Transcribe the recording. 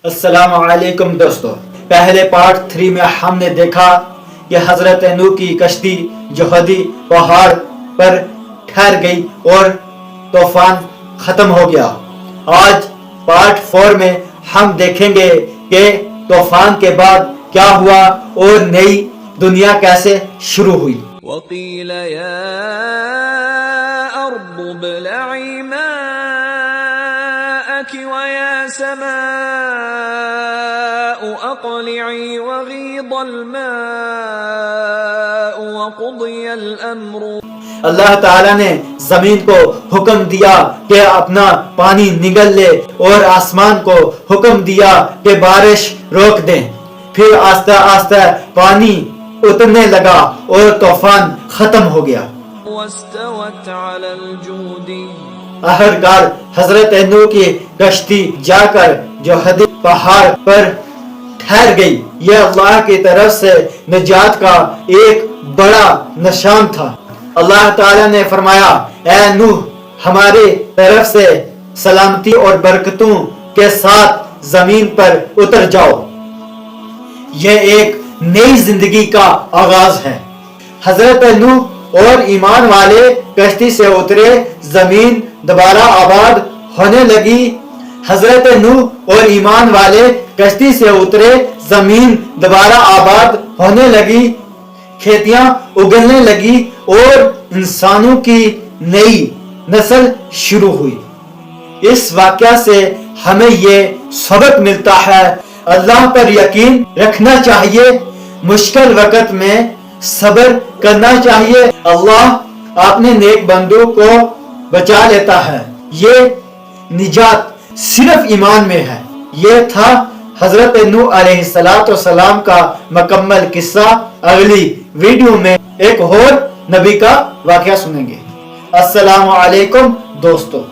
السلام علیکم دوستو، پہلے پارٹ 3 میں ہم نے دیکھا کہ حضرت نوح کی کشتی جوہدی پہاڑ پر ٹھہر گئی اور طوفان ختم ہو گیا۔ آج پارٹ 4 میں ہم دیکھیں گے کہ طوفان کے بعد کیا ہوا اور نئی دنیا کیسے شروع ہوئی۔ وَقِيلَ يَا أَرْضُ ابْلَعِي مَاءَكِ وَيَا سَمَاءُ أَقْلِعِي وَغِيضَ الْمَاءُ وَقُضِيَ الْأَمْرُ۔ اللہ تعالیٰ نے زمین کو حکم دیا کہ اپنا پانی نگل لے اور آسمان کو حکم دیا کہ بارش روک دیں، پھر آہستہ آہستہ پانی اترنے لگا اور طوفان ختم ہو گیا۔ وَاسْتَوَتْ عَلَى الْجُودِ۔ آخرکار حضرت نوح کی کشتی جا کر جوہدی پہاڑ پر ٹھہر گئی۔ یہ اللہ کی طرف سے نجات کا ایک بڑا نشان تھا۔ اللہ تعالیٰ نے فرمایا، اے نوح، ہماری طرف سے سلامتی اور برکتوں کے ساتھ زمین پر اتر جاؤ۔ یہ ایک نئی زندگی کا آغاز ہے۔ حضرت نوح اور ایمان والے کشتی سے اترے، زمین دوبارہ آباد ہونے لگی۔ حضرت نوح اور ایمان والے کشتی سے اترے، زمین دوبارہ آباد ہونے لگی، کھیتیاں اگلنے لگی اور انسانوں کی نئی نسل شروع ہوئی۔ اس واقعہ سے ہمیں یہ سبق ملتا ہے، اللہ پر یقین رکھنا چاہیے، مشکل وقت میں صبر کرنا چاہیے۔ اللہ اپنے نیک بندوں کو بچا لیتا ہے۔ یہ نجات صرف ایمان میں ہے۔ یہ تھا حضرت نوح علیہ السلام کا مکمل قصہ۔ اگلی ویڈیو میں ایک اور نبی کا واقعہ سنیں گے۔ السلام علیکم دوستو۔